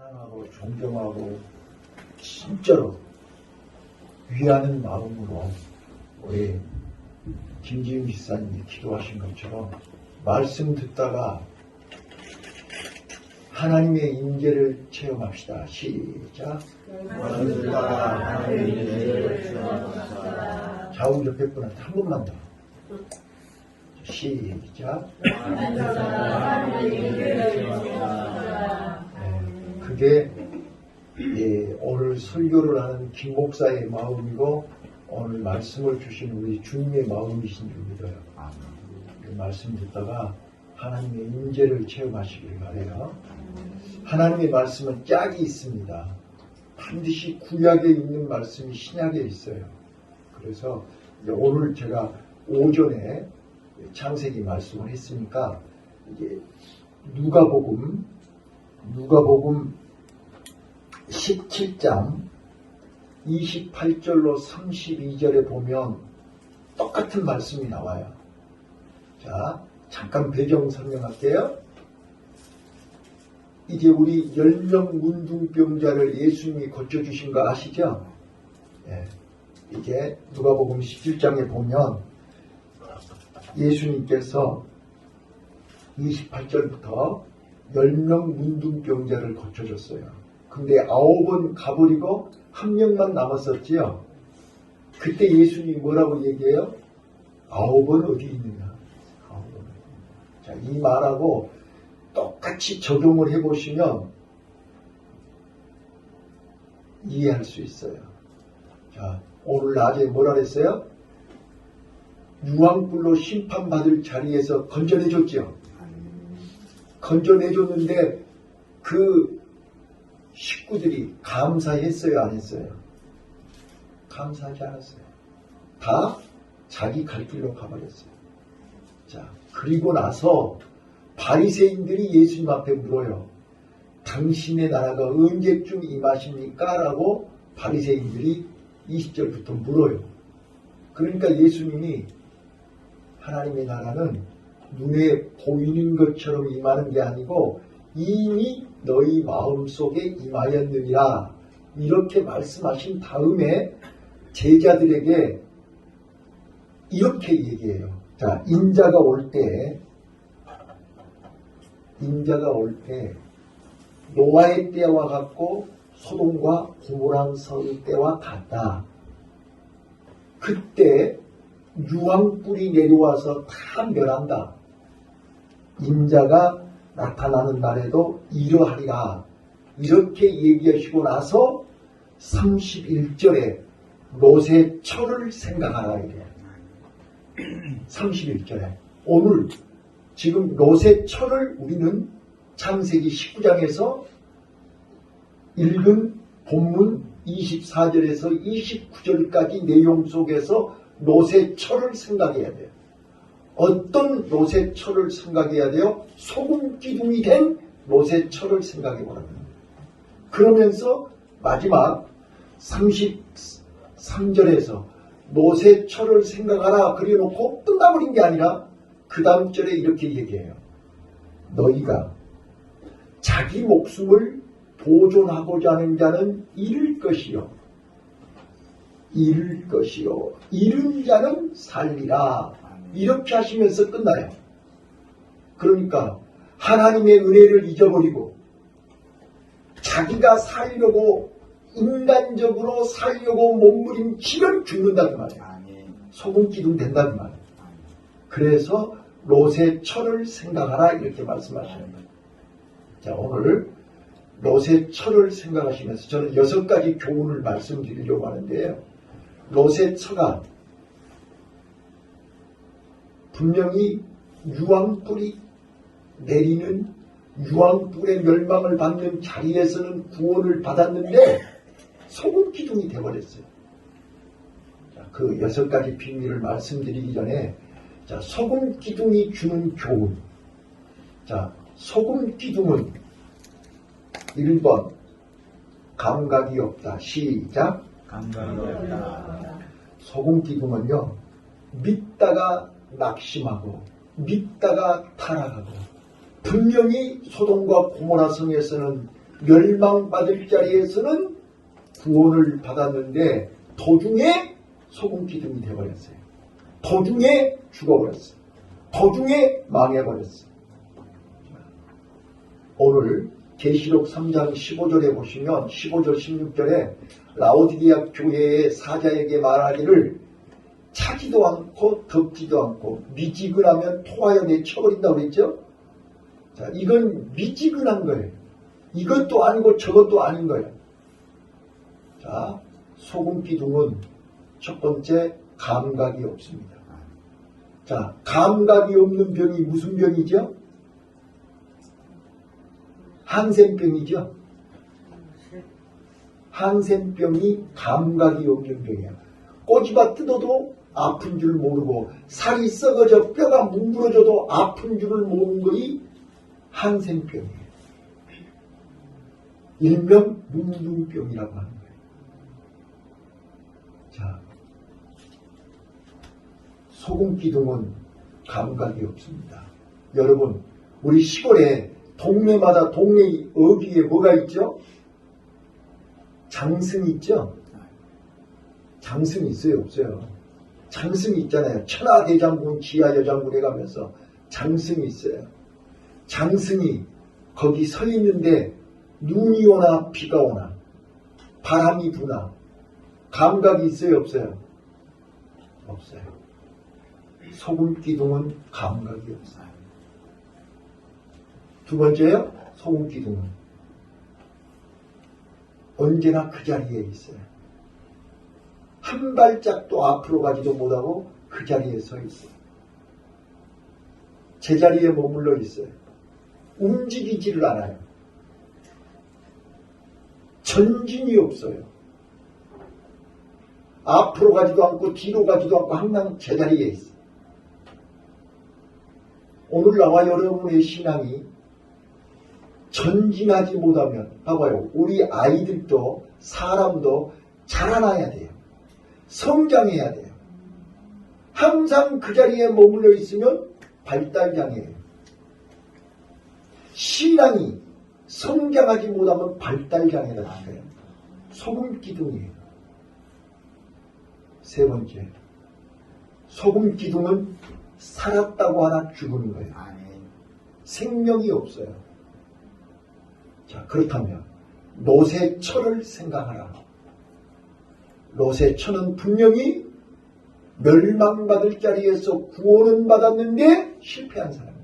사랑하고 존경하고 진짜로 위하는 마음으로 우리 김지윤 기사님이 기도하신 것처럼 말씀 듣다가 하나님의 임재를 체험합시다. 시작. 말씀 듣다가 하나님의 임재를 체험합시다. 좌우 옆에 분한테 한 번만 더. 시작. 그게 오늘 설교를 하는 김 목사의 마음이고 오늘 말씀을 주신 우리 주님의 마음이신 줄 믿어요. 그 말씀 듣다가 하나님의 임재를 체험하시길 바라요. 하나님의 말씀은 짝이 있습니다. 반드시 구약에 있는 말씀이 신약에 있어요. 그래서 오늘 제가 오전에 창세기 말씀을 했으니까 이게 누가복음 17장 28절로 32절에 보면 똑같은 말씀이 나와요. 자, 잠깐 배경 설명할게요. 이제 우리 10명 문둥병자를 예수님이 고쳐주신 거 아시죠? 예. 이게 누가복음 17장에 보면 예수님께서 28절부터 10명 문둥병자를 고쳐줬어요. 근데 9은 가버리고 1명만 남았었지요. 그때 예수님이 뭐라고 얘기해요? 9은 어디 있느냐? 9은. 자, 이 말하고 똑같이 적용을 해보시면 이해할 수 있어요. 자, 오늘 낮에 뭐라 그랬어요? 유황불로 심판받을 자리에서 건져내줬죠. 건져내줬는데 그 식구들이 감사했어요, 안 했어요? 감사하지 않았어요. 다 자기 갈 길로 가버렸어요. 자, 그리고 나서 바리새인들이 예수님 앞에 물어요. 당신의 나라가 언제쯤 임하십니까? 라고 바리새인들이 20절부터 물어요. 그러니까 예수님이 하나님의 나라는 눈에 보이는 것처럼 임하는 게 아니고 이미 너희 마음속에 임하였느니라 이렇게 말씀하신 다음에 제자들에게 이렇게 얘기해요. 자, 인자가 올 때 노아의 때와 같고 소돔과 고모라 설 때와 같다. 그때 유황불이 내려와서 다 멸한다. 인자가 나타나는 날에도 이러하리라. 이렇게 얘기하시고 나서 31절에 롯의 철을 생각하라 이래요. 31절에 오늘 지금 롯의 철을 우리는 창세기 19장에서 읽은 본문 24절에서 29절까지 내용 속에서 롯의 철을 생각해야 돼요. 어떤 롯의 철을 생각해야 돼요? 소금 기둥이 된 롯의 철을 생각해 보라는 거예요. 그러면서 마지막 33절에서 롯의 철을 생각하라 그려놓고 끝나버린 게 아니라 그 다음 절에 이렇게 얘기해요. 너희가 자기 목숨을 보존하고자 하는 자는 잃을 것이요. 잃은 자는 살리라. 이렇게 하시면서 끝나요. 그러니까 하나님의 은혜를 잊어버리고 자기가 살려고 인간적으로 살려고 몸부림치면 죽는다는 말이에요. 소금 기둥 된다는 말이에요. 그래서 롯의 철을 생각하라 이렇게 말씀하시는 거예요. 자, 오늘 롯의 철을 생각하시면서 저는 6가지 교훈을 말씀드리려고 하는데요. 롯의 처가 분명히 유황불이 내리는 유황불의 멸망을 받는 자리에서는 구원을 받았는데 소금 기둥이 되어버렸어요. 자, 그 6가지 비밀을 말씀드리기 전에 자, 소금 기둥이 주는 교훈. 자, 소금 기둥은 1번 감각이 없다. 시작. 감각이 없다. 소금 기둥은요, 믿다가 낙심하고 믿다가 타락하고 분명히 소돔과 고모라 성에서는 멸망받을 자리에서는 구원을 받았는데 도중에 소금 기둥이 되어버렸어요. 도중에 죽어버렸어요. 도중에 망해버렸어요. 오늘 계시록 3장 15절에 보시면 15절 16절에 라오디게아 교회의 사자에게 말하기를 차지도 않고 덥지도 않고 미지근하면 토하여 내쳐버린다고 그랬죠. 자, 이건 미지근한 거예요. 이것도 아니고 저것도 아닌 거예요. 자, 소금 기둥은 첫 번째 감각이 없습니다. 자, 감각이 없는 병이 무슨 병이죠? 항센병이죠. 항센병이 감각이 없는 병이야. 꼬집어 뜯어도 아픈 줄 모르고 살이 썩어져 뼈가 뭉그러져도 아픈 줄을 모르는 것이 항센병이에요. 일명 뭉둥병이라고 하는 거예요. 자, 소금 기둥은 감각이 없습니다. 여러분, 우리 시골에 동네마다 동네 어귀에 뭐가 있죠? 장승이 있죠? 장승이 있어요, 없어요? 장승이 있잖아요. 천하대장군, 지하여장군에 가면서 장승이 있어요. 장승이 거기 서 있는데 눈이 오나 비가 오나 바람이 부나 감각이 있어요, 없어요? 없어요. 소금 기둥은 감각이 없어요. 두 번째요, 소금 기둥은 언제나 그 자리에 있어요. 한 발짝도 앞으로 가지도 못하고 그 자리에 서 있어요. 제자리에 머물러 있어요. 움직이지를 않아요. 전진이 없어요. 앞으로 가지도 않고 뒤로 가지도 않고 항상 제자리에 있어요. 오늘 나와 여러분의 신앙이 전진하지 못하면, 봐봐요. 우리 아이들도 사람도 자라나야 돼요. 성장해야 돼요. 항상 그 자리에 머물러 있으면 발달장애예요. 신앙이 성장하지 못하면 발달장애가 나요. 소금 기둥이에요. 세 번째, 소금 기둥은 살았다고 하나 죽은 거예요. 생명이 없어요. 자, 그렇다면 노새처를 생각하라. 노새처는 분명히 멸망받을 자리에서 구원은 받았는데 실패한 사람이에요.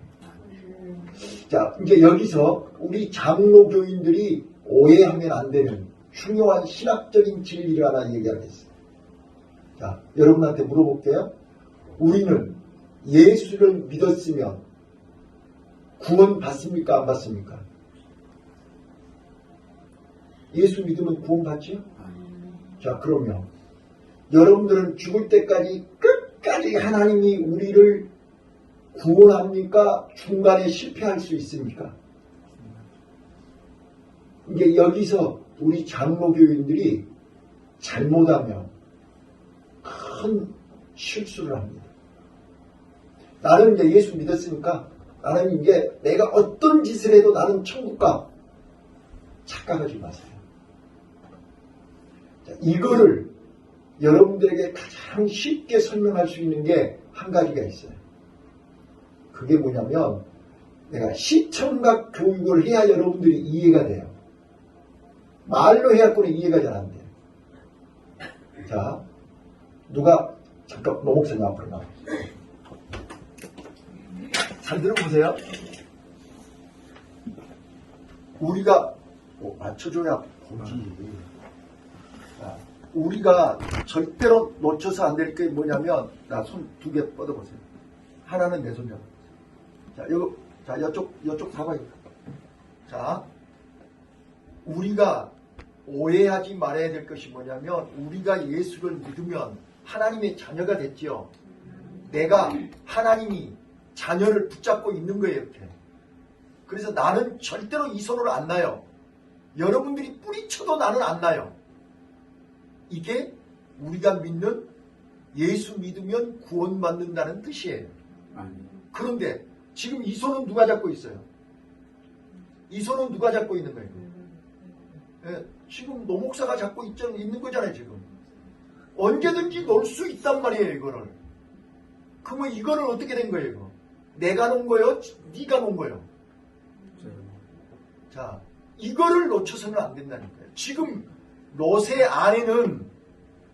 자, 이제 여기서 우리 장로교인들이 오해하면 안 되는 중요한 신학적인 진리를 하나 얘기하겠습니다. 자, 여러분한테 물어볼게요. 우리는 예수를 믿었으면 구원 받습니까? 안 받습니까? 예수 믿으면 구원 받죠? 자, 그러면 여러분들은 죽을 때까지 끝까지 하나님이 우리를 구원합니까? 중간에 실패할 수 있습니까? 이게 여기서 우리 장로교인들이 잘못하면 큰 실수를 합니다. 나는 이제 예수 믿었으니까 나는 이제 내가 어떤 짓을 해도 나는 천국 가. 착각하지 마세요. 자, 이거를 여러분들에게 가장 쉽게 설명할 수 있는 게 한 가지가 있어요. 그게 뭐냐면 내가 시청각 교육을 해야 여러분들이 이해가 돼요. 말로 해갖고는 이해가 잘 안 돼요. 자, 누가 잠깐 노 목사님 앞으로 나와. 잘 들어보세요. 우리가 맞춰줘야 보지. 우리가 절대로 놓쳐서 안 될 게 뭐냐면, 나 손 두 개 뻗어보세요. 하나는 내 손 잡아. 자, 요거, 자, 이쪽 잡아요. 자, 우리가 오해하지 말아야 될 것이 뭐냐면, 우리가 예수를 믿으면 하나님의 자녀가 됐죠. 내가 하나님이 자녀를 붙잡고 있는 거예요, 이렇게. 그래서 나는 절대로 이 손을 안 놔요. 여러분들이 뿌리쳐도 나는 안 놔요. 이게 우리가 믿는 예수 믿으면 구원받는다는 뜻이에요. 그런데 지금 이 손은 누가 잡고 있어요? 이 손은 누가 잡고 있는 거예요? 예, 지금 노 목사가 잡고 있는 거잖아요, 지금. 언제든지 놓을 수 있단 말이에요, 이거를. 그러면 이거는 어떻게 된 거예요, 이거? 내가 놓은 거예요? 네가 놓은 거예요? 자, 이거를 놓쳐서는 안 된다니까요. 지금 롯의 안에는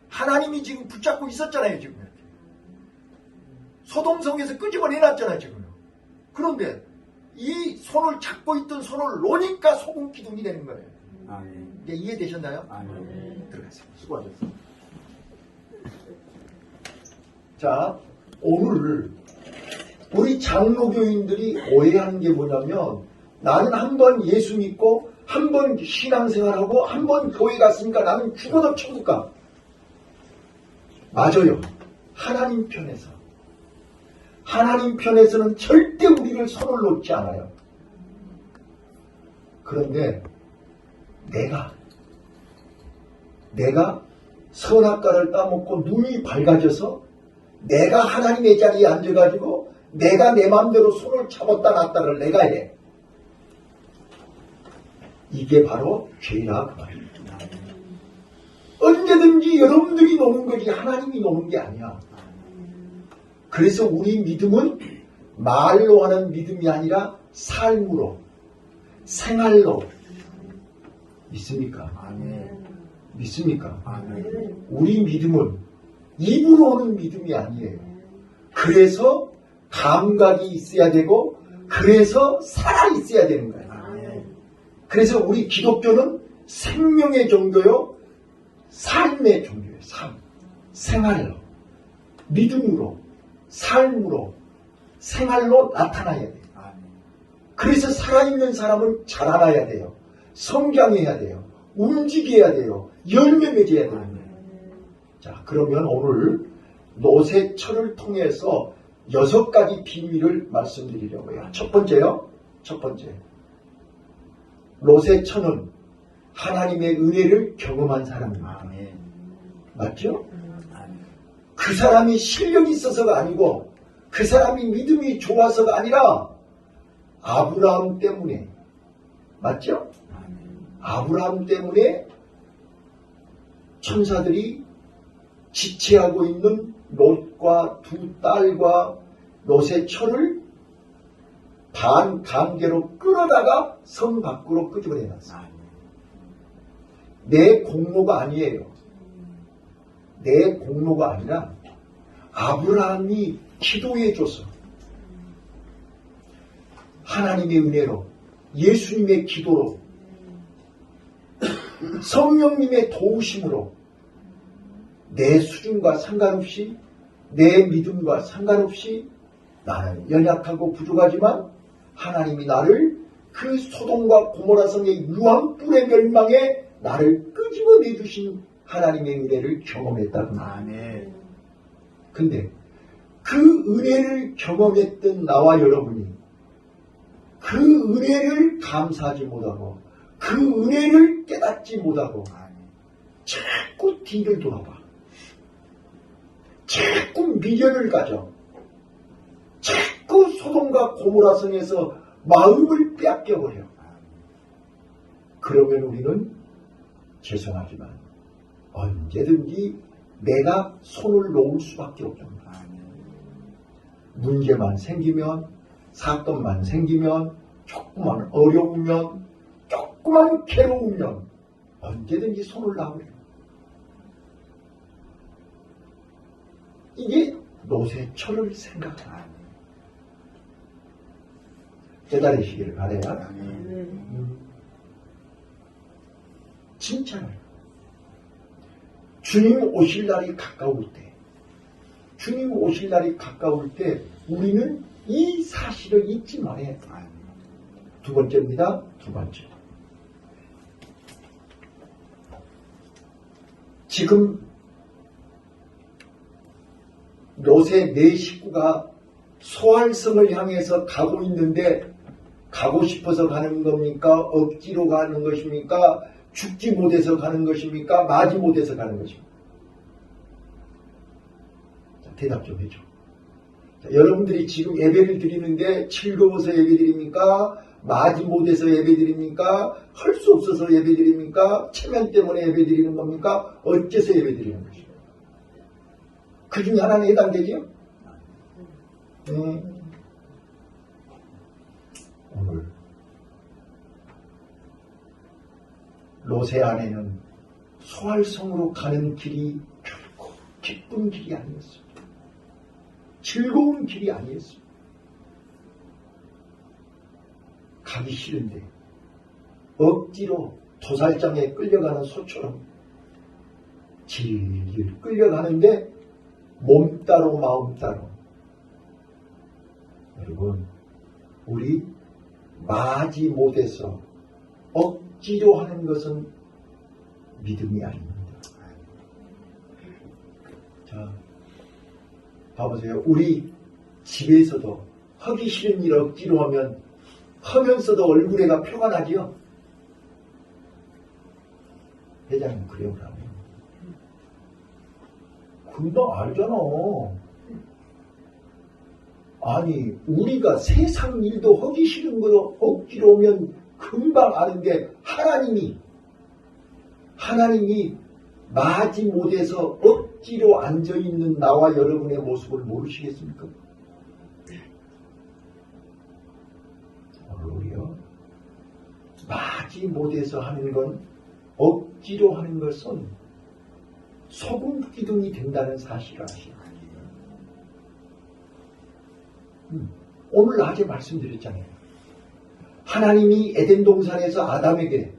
하나님이 지금 붙잡고 있었잖아요, 지금. 이렇게. 소돔성에서 끄집어내놨잖아요, 지금. 그런데 이 손을 잡고 있던 손을 놓으니까 소금 기둥이 되는 거예요. 이제 이해되셨나요? 들어가세요. 수고하셨습니다. 자, 오늘 우리 장로교인들이 오해하는 게 뭐냐면 나는 한 번 예수 믿고 한 번 신앙생활하고 한 번 교회 갔으니까 나는 죽어도 천국 가. 맞아요. 하나님 편에서는 절대 우리를 손을 놓지 않아요. 그런데 내가 선악과를 따먹고 눈이 밝아져서 내가 하나님의 자리에 앉아가지고 내가 내 마음대로 손을 잡았다 놨다를 내가 해. 이게 바로 죄라 그 말입니다. 언제든지 여러분들이 노는 거지 하나님이 노는 게 아니야. 그래서 우리 믿음은 말로 하는 믿음이 아니라 삶으로, 생활로. 믿습니까? 믿습니까? 우리 믿음은 입으로 하는 믿음이 아니에요. 그래서 감각이 있어야 되고 그래서 살아 있어야 되는 거예요. 그래서 우리 기독교는 생명의 종교요, 삶의 종교예요. 생활로, 믿음으로, 삶으로, 생활로 나타나야 돼요. 그래서 살아있는 사람은 자라나야 돼요. 성장해야 돼요. 움직여야 돼요. 열매 맺어야 돼요. 자, 그러면 오늘 롯의 철을 통해서 6가지 비밀을 말씀드리려고 해요. 첫 번째요. 롯의 처는 하나님의 은혜를 경험한 사람입니다. 맞죠? 그 사람이 실력이 있어서가 아니고 그 사람이 믿음이 좋아서가 아니라 아브라함 때문에. 맞죠? 아브라함 때문에 천사들이 지체하고 있는 롯과 두 딸과 롯의 처를 반강제로 끌어다가 성 밖으로 끄집어내놨어요. 내 공로가 아니에요. 내 공로가 아니라 아브라함이 기도해줘서 하나님의 은혜로 예수님의 기도로 성령님의 도우심으로 내 수준과 상관없이 내 믿음과 상관없이 나는 연약하고 부족하지만 하나님이 나를 그 소돔과 고모라 성의 유황불의 멸망에 나를 끄집어내 주신 하나님의 은혜를 경험했다고 합니다. 근데 그 은혜를 경험했던 나와 여러분이 그 은혜를 감사하지 못하고 그 은혜를 깨닫지 못하고 자꾸 뒤를 돌아봐. 자꾸 미련을 가져. 자꾸 소돔과 고모라 성에서 마음을 빼앗겨버려. 그러면 우리는 죄송하지만 언제든지 내가 손을 놓을 수밖에 없습니다. 문제만 생기면, 사건만 생기면, 조그만 어려우면, 조그만 괴로우면 언제든지 손을 놔버려요. 이게 롯의 철을 생각하는 깨달으시기를 바라요. 진짜로 주님 오실 날이 가까울 때 우리는 이 사실을 잊지 말아야 돼요. 두 번째입니다. 지금 롯의 네 식구가 소활성을 향해서 가고 있는데 가고 싶어서 가는 겁니까? 억지로 가는 것입니까? 죽지 못해서 가는 것입니까? 마지 못해서 가는 것입니까? 자, 대답 좀 해줘. 여러분들이 지금 예배를 드리는데 즐거워서 예배 드립니까? 마지못해서 예배 드립니까? 할 수 없어서 예배 드립니까? 체면 때문에 예배 드리는 겁니까? 어째서 예배 드리는 것입니까? 그 중에 하나는 해당되죠? 오늘 롯의 아내는 소알성으로 가는 길이 결코 기쁜 길이 아니었습니다. 즐거운 길이 아니었습니다. 가기 싫은데 억지로 도살장에 끌려가는 소처럼 질질 끌려가는데 몸 따로 마음 따로. 여러분, 우리 마지못해서 억지로 하는 것은 믿음이 아닙니다. 자, 봐보세요. 우리 집에서도 하기 싫은 일 억지로 하면 하면서도 얼굴에가 표가 나지요? 회장님 그래요 그러면? 금방 알잖아. 아니 우리가 세상 일도 하기 싫은 거 억지로 오면 금방 아는데 하나님이 마지못해서 억지로 앉아있는 나와 여러분의 모습을 모르시겠습니까? 오늘 우리요 마지못해서 하는 건 억지로 하는 것은 소금 기둥이 된다는 사실을 아시죠? 오늘 낮에 말씀드렸잖아요. 하나님이 에덴 동산에서 아담에게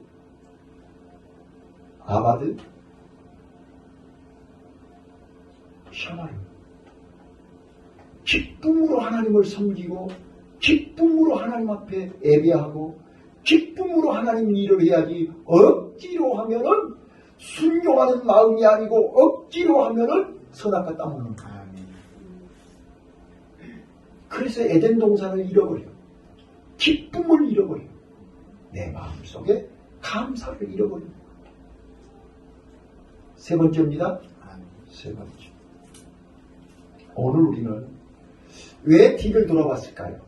아마드 샤마를 기쁨으로 하나님을 섬기고 기쁨으로 하나님 앞에 예배하고 기쁨으로 하나님 일을 해야지 억지로 하면은 순종하는 마음이 아니고 억지로 하면은 선악과 따먹는 거야. 그래서 에덴 동산을 잃어버려. 기쁨을 잃어버려. 내 마음속에 감사를 잃어버려. 세 번째입니다. 세 번째. 오늘 우리는 왜 뒤를 돌아봤을까요?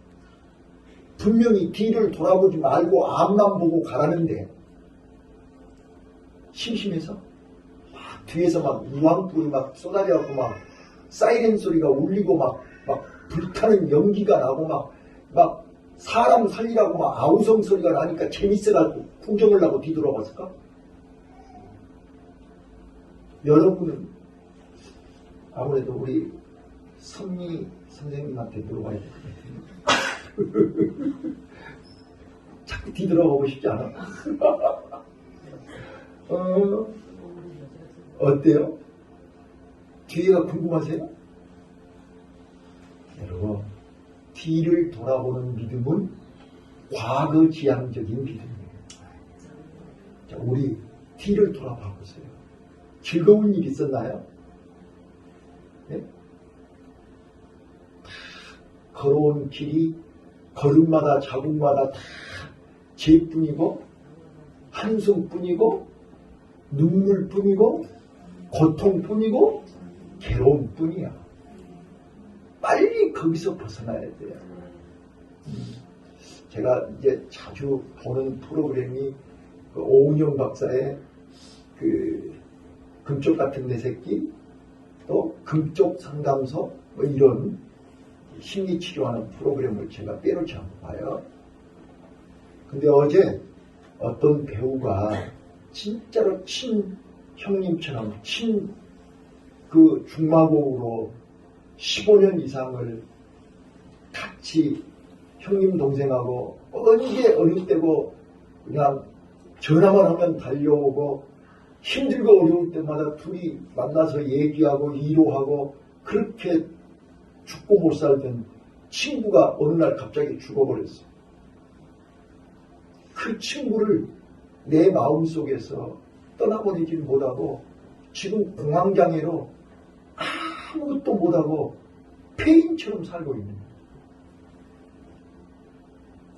분명히 뒤를 돌아보지 말고 앞만 보고 가라는데 심심해서 막 뒤에서 막 유황불이 막 쏟아져갖고 막 사이렌 소리가 울리고 막 불타는 연기가 나고 막 사람 살리라고 막 아우성 소리가 나니까 재밌어가지고 구경을 하고 뒤돌아봤을까? 여러분은 아무래도 우리 선미 선생님한테 물어봐야 될 것 같아요. 자꾸 뒤돌아보고 싶지 않아? 어때요? 뒤가 궁금하세요? 여러분, 뒤를 돌아보는 믿음은 과거 지향적인 믿음이에요. 자, 우리 뒤를 돌아봐 보세요. 즐거운 일 있었나요? 네? 걸어온 길이 걸음마다 자국마다 다 죄뿐이고 한숨뿐이고 눈물뿐이고 고통뿐이고 괴로움뿐이야. 빨리 거기서 벗어나야 돼요. 제가 이제 자주 보는 프로그램이 그 오은영 박사의 그 금쪽 같은 내 새끼, 또 금쪽 상담소 뭐 이런 심리치료하는 프로그램을 제가 빼놓지 않고 봐요. 근데 어제 어떤 배우가 진짜로 형님처럼 그 중마고우로 15년 이상을 같이 형님 동생하고 언제 어릴 때고 그냥 전화만 하면 달려오고 힘들고 어려울 때마다 둘이 만나서 얘기하고 위로하고 그렇게 죽고 못 살던 친구가 어느 날 갑자기 죽어버렸어. 그 친구를 내 마음속에서 떠나보내지 못하고 지금 공황장애로 아무것도 못하고 폐인처럼 살고 있는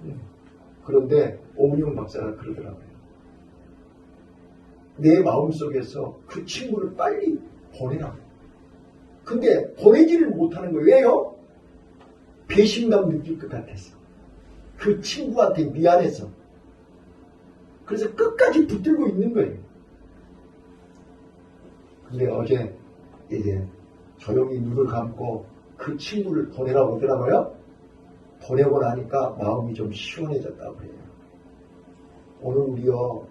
거예요. 그런데 오은영 박사가 그러더라고요. 내 마음속에서 그 친구를 빨리 보내라고. 근데 보내지를 못하는 거예요. 왜요? 배신감 느낄 것 같았어. 그 친구한테 미안해서. 그래서 끝까지 붙들고 있는 거예요. 근데 어제 이제 조용히 눈을 감고 그 친구를 보내라고 하더라고요. 보내고 나니까 마음이 좀 시원해졌다고 그래요. 오늘 우리요,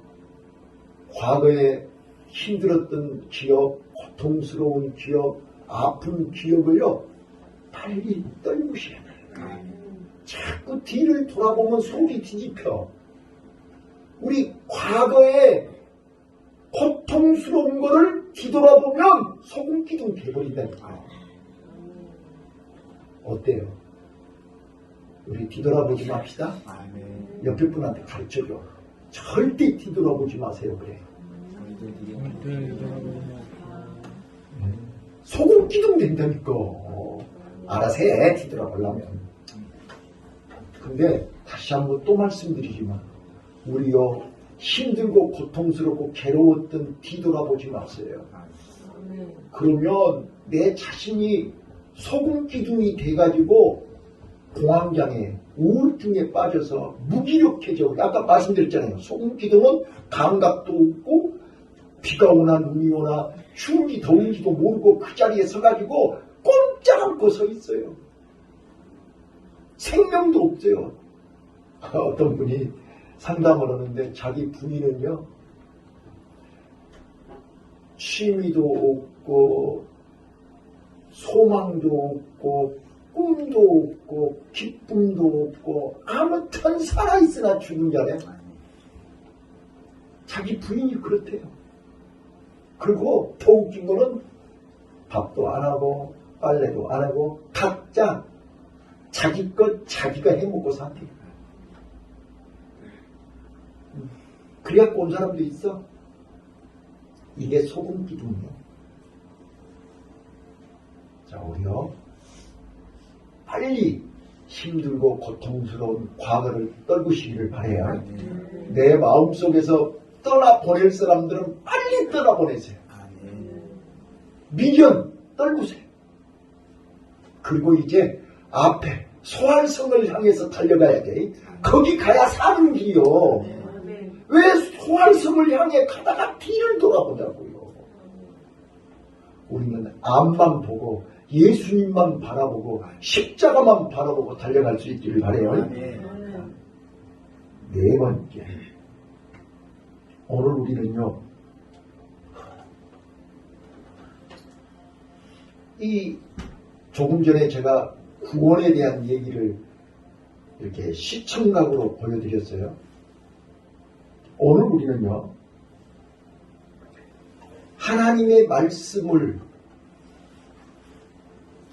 과거에 힘들었던 기억, 고통스러운 기억, 아픈 기억을요, 빨리 떨구셔야 돼요. 자꾸 뒤를 돌아보면 속이 뒤집혀. 우리 과거에 고통스러운 거를 뒤돌아보면 소금기둥 돼버린다니까요. 어때요? 우리 뒤돌아보지 맙시다. 옆에 분한테 가르쳐줘. 절대 뒤돌아보지 마세요. 그래. 소금기둥 된다니까. 알아서 해, 뒤돌아보려면. 근데 다시 한번 또 말씀드리지만 우리요, 힘들고 고통스럽고 괴로웠던 뒤돌아보지 마세요. 그러면 내 자신이 소금기둥이 돼가지고 공황장애, 우울증에 빠져서 무기력해져. 아까 말씀드렸잖아요. 소금기둥은 감각도 없고 비가 오나 눈이 오나 추운지 더운지도 모르고 그 자리에 서가지고 꼼짝 않고 서 있어요. 생명도 없어요. 어떤 분이 상담을 하는데 자기 부인은요, 취미도 없고 소망도 없고 꿈도 없고 기쁨도 없고 아무튼 살아있으나 죽은 자네. 자기 부인이 그렇대요. 그리고 더 웃긴 거는 밥도 안 하고 빨래도 안 하고 각자 자기 것 자기가 해먹고 산대요. 그래갖고 온 사람도 있어. 이게 소금기둥이요. 자, 우리요, 빨리 힘들고 고통스러운 과거를 떨구시기를 바라요. 내 마음속에서 떠나보낼 사람들은 빨리 떠나보내세요. 미련 떨구세요. 그리고 이제 앞에 소활성을 향해서 달려가야 돼. 거기 가야 사는 길이요. 왜 소활성을 향해 가다가 뒤를 돌아보냐고요. 우리는 앞만 보고 예수님만 바라보고 십자가만 바라보고 달려갈 수 있기를 바라요. 네 번째, 오늘 우리는요, 이 조금 전에 제가 구원에 대한 얘기를 이렇게 시청각으로 보여드렸어요. 오늘 우리는요, 하나님의 말씀을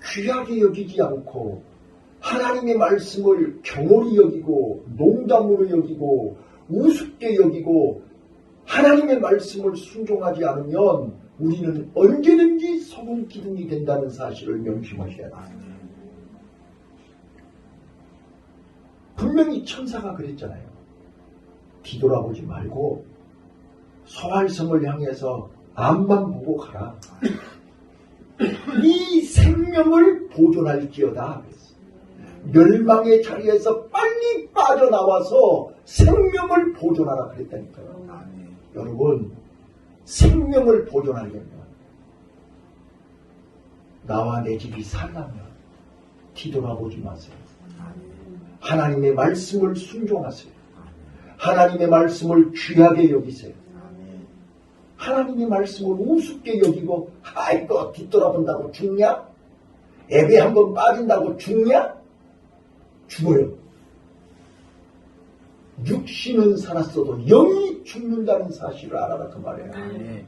귀하게 여기지 않고 하나님의 말씀을 경홀히 여기고 농담으로 여기고 우습게 여기고 하나님의 말씀을 순종하지 않으면 우리는 언제든지 소금기둥이 된다는 사실을 명심하셔야 합니다. 분명히 천사가 그랬잖아요. 뒤돌아보지 말고 소활성을 향해서 앞만 보고 가라. 이 생명을 보존할지어다. 멸망의 자리에서 빨리 빠져나와서 생명을 보존하라 그랬다니까요. 여러분, 생명을 보존하려면 나와 내 집이 살려면 뒤돌아보지 마세요. 하나님의 말씀을 순종하세요. 하나님의 말씀을 귀하게 여기세요. 하나님의 말씀을 우습게 여기고 아이고 뒤돌아본다고 죽냐? 앱에 한번 빠진다고 죽냐? 죽어요. 육신은 살았어도 영이 죽는다는 사실을 알아라 그 말이에요.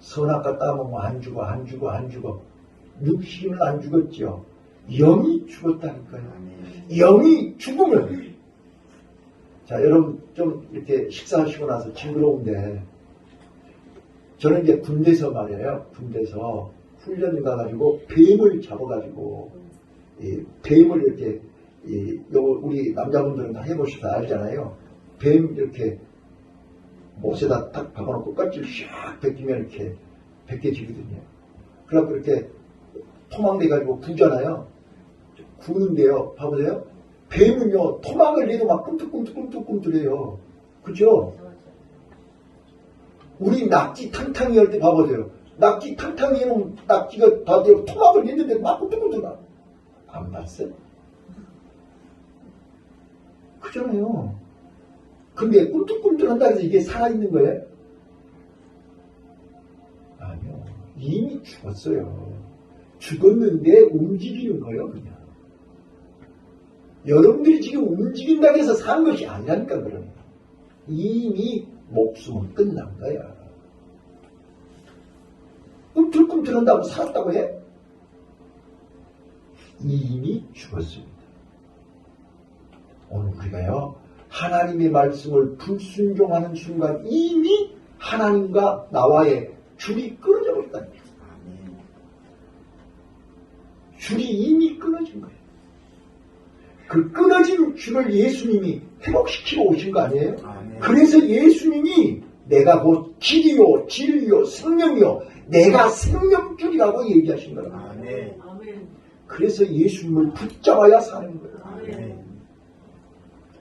선악과 따먹으면 안 죽어. 육신은 안 죽었죠. 영이 죽었다니까요. 영이 죽으면, 자, 여러분 좀 이렇게 식사하시고 나서 징그러운데, 저는 이제 군대에서 말이에요. 군대에서 훈련 가가지고 뱀을 잡아가지고 뱀을 이렇게 우리 남자분들은 다 해보셔서 알잖아요. 뱀 이렇게 못에다 딱 박아놓고 껍질 샥 벗기면 이렇게 벗겨지거든요. 그래갖고 이렇게 토막내가지고 구잖아요. 구는데요. 봐보세요. 뱀은요, 토막을 내도 막 꿈틀꿈틀해요. 그죠? 우리 낙지 탕탕이 할 때 봐보세요. 낙지 탕탕이는 낙지가 다 되고 토막을 냈는데 막 꿈틀꿈틀 안 봤어요? 그잖아요. 근데 꿈틀꿈틀한다 해서 이게 살아있는 거예요? 아니요. 이미 죽었어요. 죽었는데 움직이는 거예요, 그냥. 여러분들이 지금 움직인다고 해서 산 것이 아니라니까, 그러면. 이미 목숨은 끝난 거야. 꿈틀꿈틀한다고 살았다고 해? 이미 죽었습니다. 오늘 우리가요, 하나님의 말씀을 불순종하는 순간 이미 하나님과 나와의 줄이 끊어져 버렸다니까. 줄이 이미 끊어진 거예요. 그 끊어진 줄을 예수님이 회복시키고 오신 거 아니에요? 그래서 예수님이 내가 곧 길이요 진리요 생명이요 내가 생명줄이라고 얘기하신 거예요. 그래서 예수님을 붙잡아야 사는 거예요.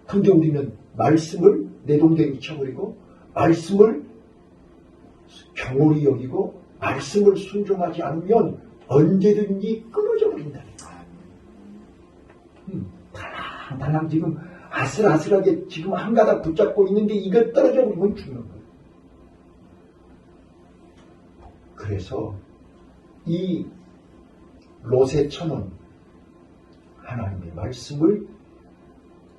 근데 우리는 말씀을 내동댕이 쳐버리고 말씀을 경홀히 여기고 말씀을 순종하지 않으면 언제든지 끊어져 버린다. 달랑 지금 아슬아슬하게 지금 한 가닥 붙잡고 있는데 이거 떨어져 버리면 죽는 거예요. 그래서 이 롯의 처는 하나님의 말씀을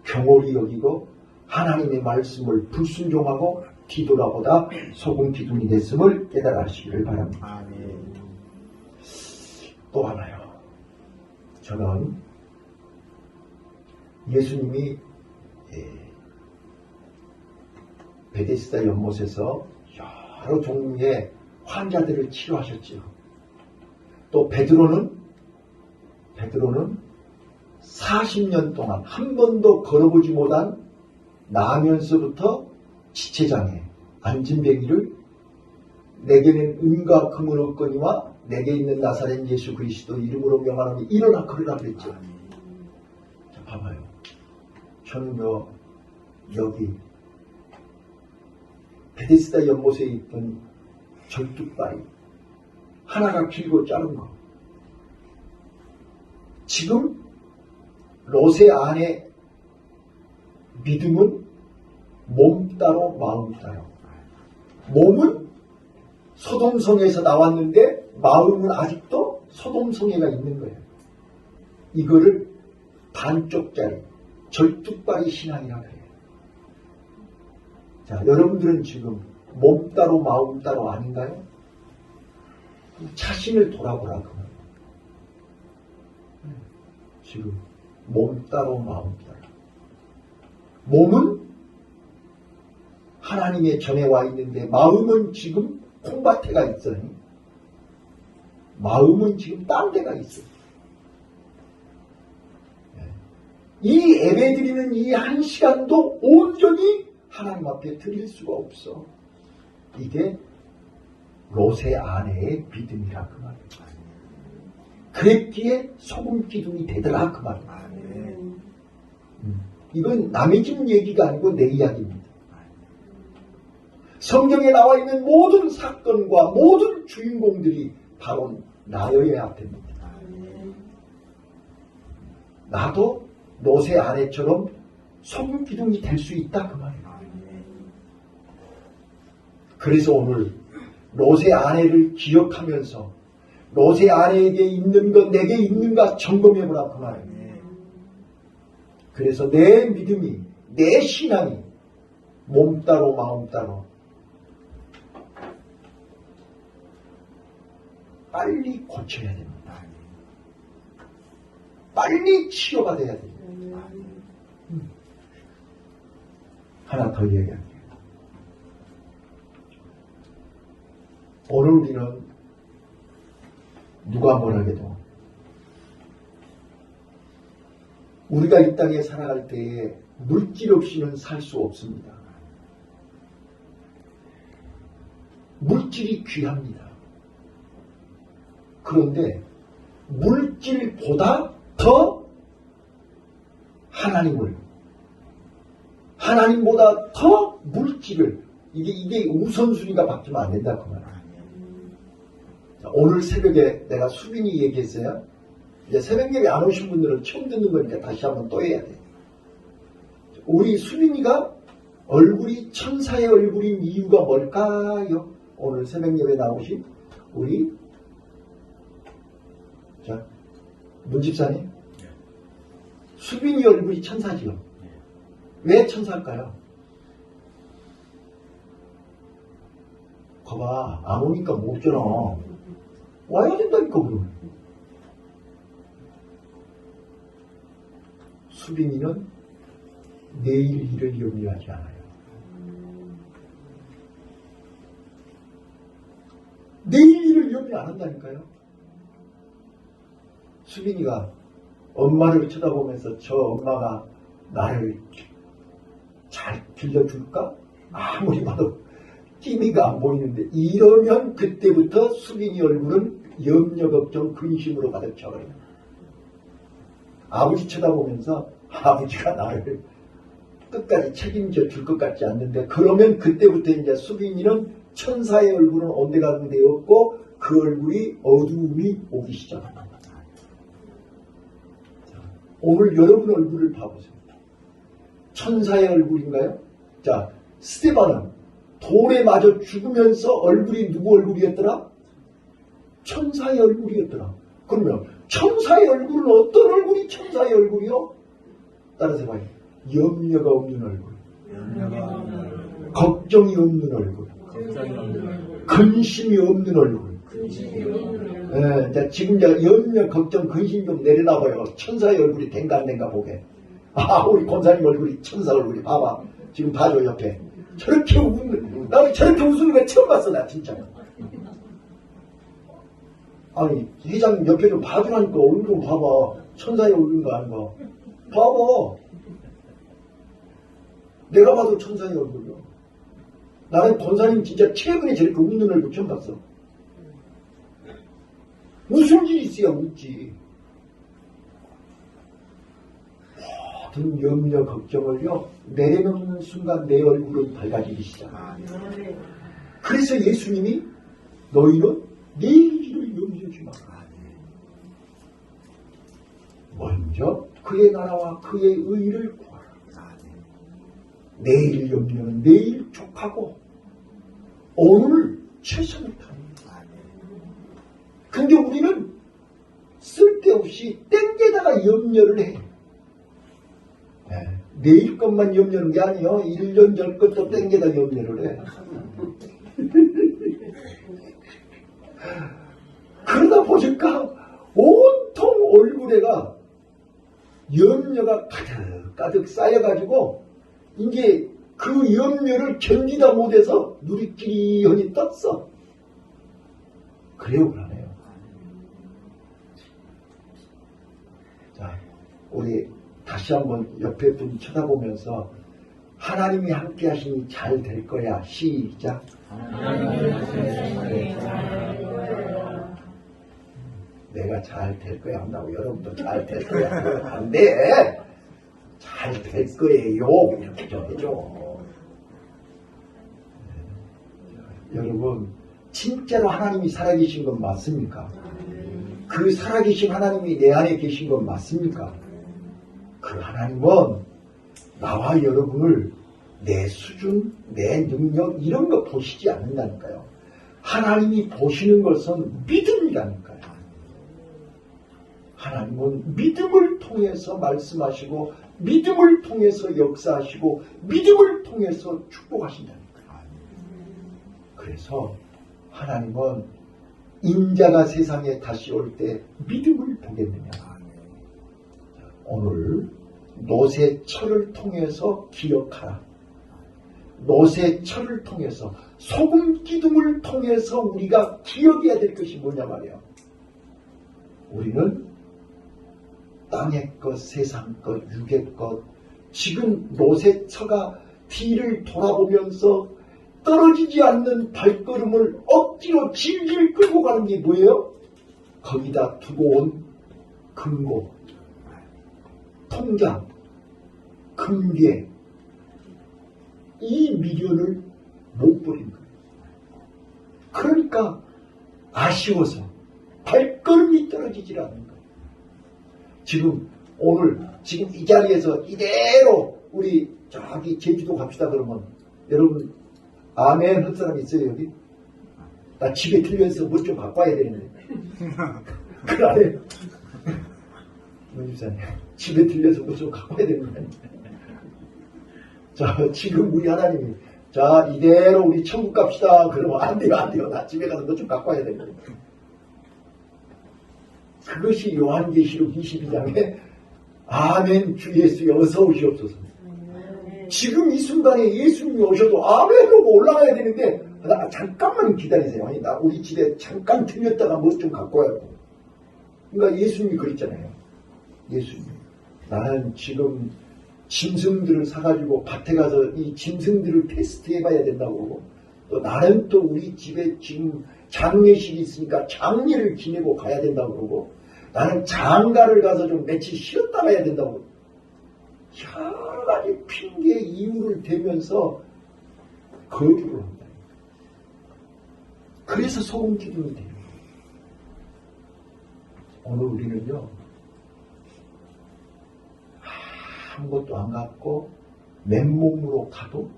경홀히 여기고 하나님의 말씀을 불순종하고 뒤돌아보다 소금 기둥이 됐음을 깨달으시기를 바랍니다. 또 하나요. 저는 예수님이 베데스다 연못에서 여러 종류의 환자들을 치료하셨죠. 또 베드로는 40년 동안 한 번도 걸어보지 못한 나면서부터 지체장애, 안진뱅이를 내게는 은과 금은 없거니와 내게 있는 나사렛 예수 그리스도 이름으로 명하노니 일어나 걸으라 그랬죠. 자, 봐봐요. 저는요, 여기 베데스다 연못에 있던 절뚝바위 하나가 길고 짧은 거, 지금 롯의 안에 믿음은 몸 따로 마음 따로. 몸은 소돔성에서 나왔는데 마음은 아직도 소돔성에가 있는 거예요. 이거를 반쪽짜리 절뚝발이 신앙이라고 해요. 자, 여러분들은 지금 몸 따로 마음 따로 아닌가요? 자신을 돌아보라 그 말이에요. 지금 몸 따로 마음 따로. 몸은 하나님의 전에 와 있는데 마음은 지금 콩밭에가 있어요. 마음은 지금 딴 데가 있어요. 이 예배드리는 이 한 시간도 온전히 하나님 앞에 드릴 수가 없어. 이게 롯의 아내의 믿음이라 그 말이에요. 그랬기에 소금 기둥이 되더라 그 말이에요. 이건 남의 집 얘기가 아니고 내 이야기입니다. 성경에 나와 있는 모든 사건과 모든 주인공들이 바로 나여야 됩니다. 나도 롯의 아내처럼 소금 기둥이 될 수 있다 그 말이에요. 그래서 오늘 롯의 아내를 기억하면서 롯의 아내에게 있는 것 내게 있는가 점검해보라 그 말이에요. 그래서 내 믿음이 내 신앙이 몸 따로 마음 따로 빨리 고쳐야 됩니다. 빨리 치료가 돼야 됩니다. 하나 더 얘기할게요. 오늘 우리는 누가 뭐라 해도 우리가 이 땅에 살아갈 때에 물질 없이는 살 수 없습니다. 물질이 귀합니다. 그런데 물질보다 더 하나님을, 하나님보다 더 물질을, 이게 우선순위가 바뀌면 안 된다 그 말이야. 오늘 새벽에 내가 수빈이 얘기했어요. 이제 새벽 예배 안 오신 분들은 처음 듣는 거니까 다시 한번 또 해야 돼. 우리 수빈이가 얼굴이 천사의 얼굴인 이유가 뭘까요? 오늘 새벽 예배 나오신 우리 문집사님, 수빈이 얼굴이 천사지요. 왜 천사일까요? 거봐, 안 오니까 못 오잖아. 와야 된다니까 그러면. 수빈이는 내일 일을 염려하지 않아요. 내일 일을 염려 안 한다니까요. 수빈이가 엄마를 쳐다보면서 저 엄마가 나를 잘 길러줄까? 아무리 봐도 끼미가 안 보이는데, 이러면 그때부터 수빈이 얼굴은 염려, 걱정, 근심으로 가득 차버려요. 아버지 쳐다보면서 아버지가 나를 끝까지 책임져 줄 것 같지 않는데, 그러면 그때부터 이제 수빈이는 천사의 얼굴은 온데가는 되었고 그 얼굴이 어두움이 오기 시작합니다. 오늘 여러분 얼굴을 봐보세요. 천사의 얼굴인가요? 자, 스데반은 돌에 맞아 죽으면서 얼굴이 누구 얼굴이었더라? 천사의 얼굴이었더라. 그러면 천사의 얼굴은 어떤 얼굴이 천사의 얼굴이요? 따라서 봐요. 염려가 없는 얼굴, 걱정이 없는 얼굴, 근심이 없는 얼굴. 자, 지금 염려, 걱정, 근심 좀 내려놔봐요. 천사의 얼굴이 된가 안 된가 보게. 우리 권사님 얼굴이 천사 얼굴이 봐봐. 지금 봐줘 옆에. 저렇게 웃는, 나는 저렇게 웃는 거 처음 봤어, 나 진짜. 아니, 회장님 옆에 좀 봐주라니까. 얼굴 좀 봐봐. 천사의 얼굴인가 아닌가. 봐봐. 내가 봐도 천사의 얼굴이야. 나는 권사님 진짜 최근에 저렇게 웃는 얼굴 처음 봤어. 웃을 일이 있어야 웃지. 모든 염려, 걱정을요, 내려놓는 순간 내 얼굴은 밝아지기 시작합니다. 그래서 예수님이 너희는 내일 일을 염려하지 마라. 먼저 그의 나라와 그의 의를 구하라. 내일 염려는 내일 족하고 오늘 최선을 다합니다. 근데 우리는 쓸데없이 땡겨다가 염려를 해. 내일 것만 염려하는 게 아니에요. 1년 전 것도 땡겨다 염려를 해. 그러다 보니까 온통 얼굴에가 염려가 가득가득 쌓여가지고 이제 그 염려를 견디다 못해서 누리끼리 현이 떴어. 그래요, 그러네요. 자, 우리 다시 한번 옆에 분 쳐다보면서 하나님이 함께 하시니 잘 될 거야. 시작. 내가 잘 될 거야 한다고 여러분도 잘 될 거야 안 돼. 잘 될 거예요. 이렇게 좀 해줘. 여러분, 진짜로 하나님이 살아계신 건 맞습니까? 그 살아계신 하나님이 내 안에 계신 건 맞습니까? 그 하나님은 나와 여러분을 내 수준, 내 능력 이런 거 보시지 않는다니까요. 하나님이 보시는 것은 믿음이라니까요. 하나님은 믿음을 통해서 말씀하시고 믿음을 통해서 역사하시고 믿음을 통해서 축복하신다니까요. 그래서 하나님은 인자가 세상에 다시 올 때 믿음을 보겠느냐. 오늘 노새철을 통해서 기억하라. 노새철을 통해서 소금 기둥을 통해서 우리가 기억해야 될 것이 뭐냐 말이에요. 우리는 땅의 것, 세상 것, 육의 것, 지금 노새처가 뒤를 돌아보면서 떨어지지 않는 발걸음을 억지로 질질 끌고 가는 게 뭐예요? 거기다 두고 온 금고, 통장, 금괴, 이 미련을 못 버린 거예요. 그러니까 아쉬워서 발걸음이 떨어지질 않는 거예요. 지금 오늘 지금 이 자리에서 이대로 우리 저기 제주도 갑시다 그러면 여러분 아멘 할 사람 있어요 여기? 나 집에 들려서 뭐 좀 갖고 와야 되는데. 그걸 안 해요. 문집사님 집에 들려서 뭐 좀 갖고 와야 되는데. 자 지금 우리 하나님이 자 이대로 우리 천국 갑시다 그러면 안 돼요. 나 집에 가서 뭐 좀 갖고 와야 되는데. 그것이 요한계시록 22장에 아멘 주 예수 어서 오시옵소서. 지금 이 순간에 예수님이 오셔도 아멘 하고 올라가야 되는데 나 잠깐만 기다리세요. 아니 나 우리 집에 잠깐 들렸다가 뭐 좀 갖고 와요. 그러니까 예수님이 그랬잖아요. 예수님 나는 지금 짐승들을 사가지고 밭에 가서 이 짐승들을 테스트해봐야 된다고 그러고 또 나는 또 우리 집에 지금 장례식이 있으니까 장례를 지내고 가야 된다고 그러고 나는 장가를 가서 좀 며칠 쉬었다 가야 된다고 여러 가지 핑계 이유를 대면서 거부를 한다. 그래서 소금 기둥이 돼요. 오늘 우리는요 아무것도 안 갖고 맨몸으로 가도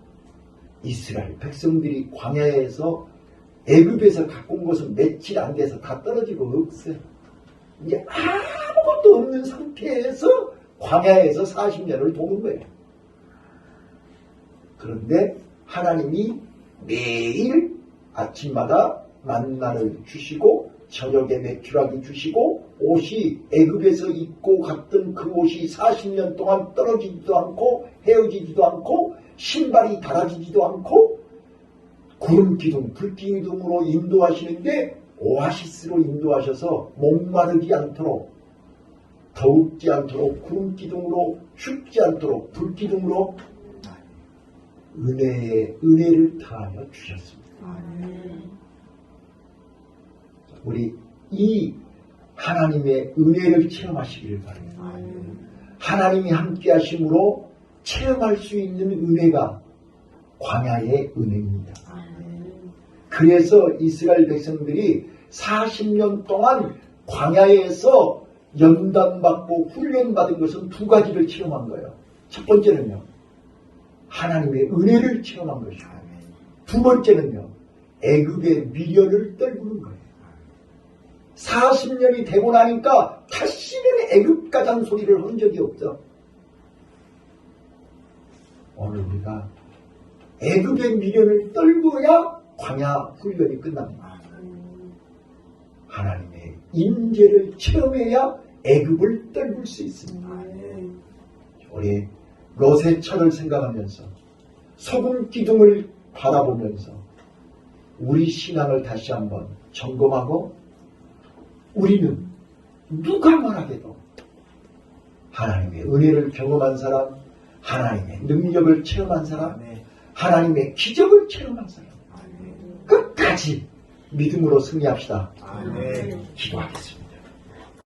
이스라엘 백성들이 광야에서 애굽에서 갖고 온 것은 며칠 안 돼서 다 떨어지고 없어요. 이제 아무것도 없는 상태에서 광야에서 40년을 도는 거예요. 그런데 하나님이 매일 아침마다 만나를 주시고 저녁에 메추라기 주시고 옷이 애굽에서 입고 갔던 그 옷이 40년 동안 떨어지지도 않고 헤어지지도 않고 신발이 닳아지지도 않고 구름 기둥, 불 기둥으로 인도하시는데 오아시스로 인도하셔서 목마르지 않도록 더웁지 않도록 구름 기둥으로 춥지 않도록 불 기둥으로 은혜를 다하여 주셨습니다. 우리 이 하나님의 은혜를 체험하시기를 바랍니다. 하나님이 함께 하심으로 체험할 수 있는 은혜가 광야의 은혜입니다. 그래서 이스라엘 백성들이 40년 동안 광야에서 연단받고 훈련받은 것은 두 가지를 체험한 거예요. 첫 번째는요, 하나님의 은혜를 체험한 것이고, 두 번째는요, 애굽의 미련을 떨구는 거예요. 40년이 되고 나니까 다시는 애굽 가장 소리를 한 적이 없어. 오늘 우리가 애굽의 미련을 떨고야 광야 훈련이 끝납니다. 하나님의 임재를 체험해야 애굽을 떨굴 수 있습니다. 우리 로세철을 생각하면서 소금 기둥을 바라보면서 우리 신앙을 다시 한번 점검하고 우리는 누가 말하게도 하나님의 은혜를 경험한 사람, 하나님의 능력을 체험한 사람, 하나님의 기적을 체험한 사람 끝까지 믿음으로 승리합시다. 기도하겠습니다.